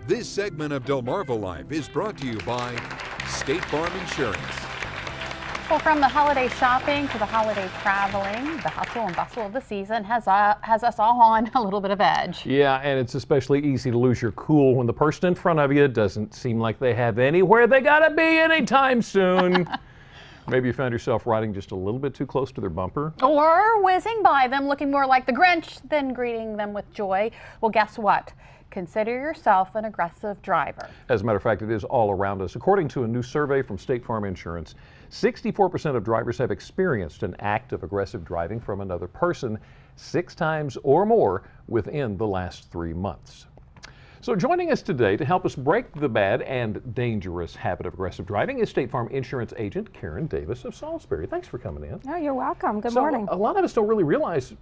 This segment of Delmarva Life is brought to you by State Farm Insurance. Well, from the holiday shopping to the holiday traveling, the hustle and bustle of the season has us all on a little bit of edge. Yeah, and it's especially easy to lose your cool when the person in front of you doesn't seem like they have anywhere they gotta be anytime soon. Maybe you found yourself riding just a little bit too close to their bumper. Or whizzing by them looking more like the Grinch than greeting them with joy. Well, guess what? Consider yourself an aggressive driver. As a matter of fact, it is all around us. According to a new survey from State Farm Insurance, 64% of drivers have experienced an act of aggressive driving from another person 6 times or more within the last 3 months. So joining us today to help us break the bad and dangerous habit of aggressive driving is State Farm Insurance agent Karen Davis of Salisbury. Thanks for coming in. Oh, you're welcome. Good morning. A lot of us don't really realize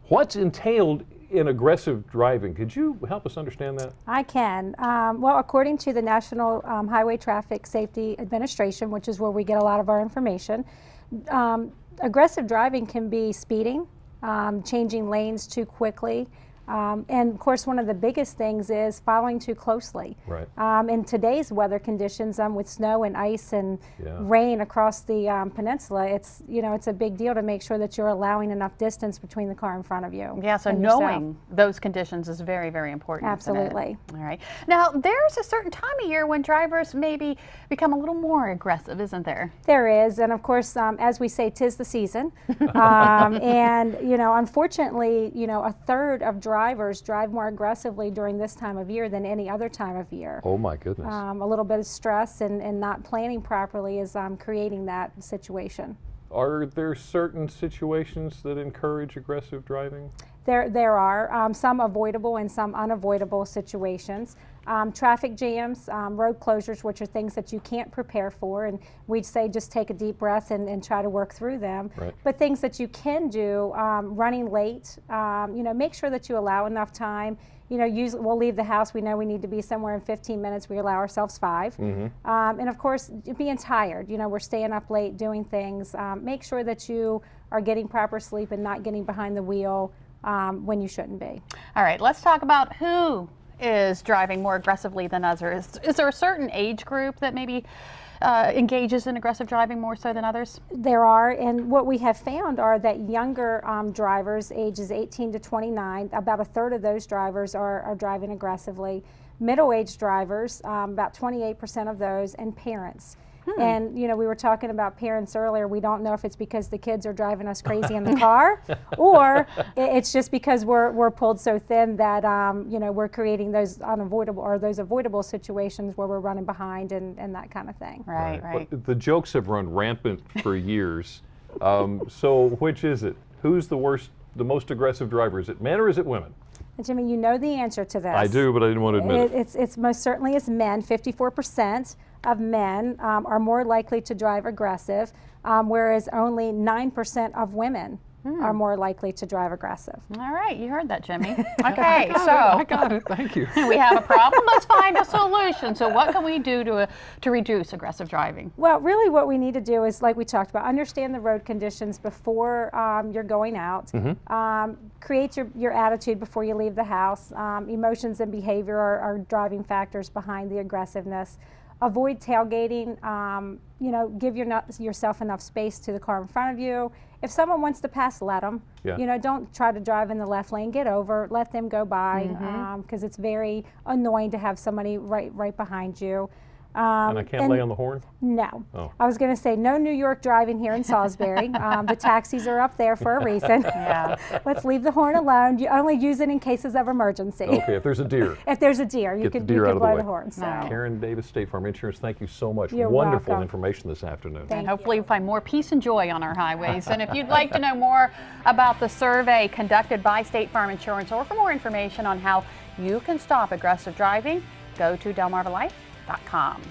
what's entailed in aggressive driving. Could you help us understand that? I can. Well, according to the National Highway Traffic Safety Administration, which is where we get a lot of our information, aggressive driving can be speeding, changing lanes too quickly, and of course one of the biggest things is following too closely. Right. In today's weather conditions, with snow and ice and rain across the peninsula, it's a big deal to make sure that you're allowing enough distance between the car in front of you. Yeah, so knowing those conditions is very, very important. Absolutely. All right. Now, there's a certain time of year when drivers maybe become a little more aggressive, isn't there? There is, and of course, as we say, 'tis the season. And unfortunately, a third of drivers drive more aggressively during this time of year than any other time of year. Oh my goodness. A little bit of stress and not planning properly is creating that situation. Are there certain situations that encourage aggressive driving? There are some avoidable and some unavoidable situations. Traffic jams, road closures, which are things that you can't prepare for, and we'd say just take a deep breath and try to work through them. Right. But things that you can do, running late, make sure that you allow enough time. We'll leave the house, we know we need to be somewhere in 15 minutes, we allow ourselves 5. And of course, being tired, we're staying up late doing things. Make sure that you are getting proper sleep and not getting behind the wheel when you shouldn't be. All right, let's talk about who is driving more aggressively than others. Is there a certain age group that maybe engages in aggressive driving more so than others? There are, and what we have found are that younger drivers, ages 18 to 29, about a third of those drivers are driving aggressively. Middle-aged drivers, about 28% of those, and parents. And we were talking about parents earlier. We don't know if it's because the kids are driving us crazy in the car, or it's just because we're pulled so thin that we're creating those unavoidable or those avoidable situations where we're running behind and that kind of thing. Right. But the jokes have run rampant for years. So which is it? Who's the most aggressive driver? Is it men or is it women? Jimmy, you know the answer to this. I do, but I didn't want to admit it. It's most certainly is men. 54% of men are more likely to drive aggressive, whereas only 9% of women are more likely to drive aggressive. All right, you heard that, Jimmy. Okay, I got it. Thank you. We have a problem. Let's find a solution. So what can we do to reduce aggressive driving? Well, really what we need to do is, like we talked about, understand the road conditions before you're going out. Create your attitude before you leave the house. Emotions and behavior are driving factors behind the aggressiveness. Avoid tailgating. Give yourself enough space to the car in front of you. If someone wants to pass, let them. Don't try to drive in the left lane. Get over. Let them go by, because it's very annoying to have somebody right behind you. And I can't lay on the horn? No. Oh. I was going to say no New York driving here in Salisbury. The taxis are up there for a reason. Yeah. Let's leave the horn alone. You only use it in cases of emergency. Okay, if there's a deer. If there's a deer, you could blow the horn. So. Karen Davis, State Farm Insurance, thank you so much. You're Wonderful welcome. information this afternoon. And hopefully you find more peace and joy on our highways. And if you'd like to know more about the survey conducted by State Farm Insurance, or for more information on how you can stop aggressive driving, go to delmarvalife.com.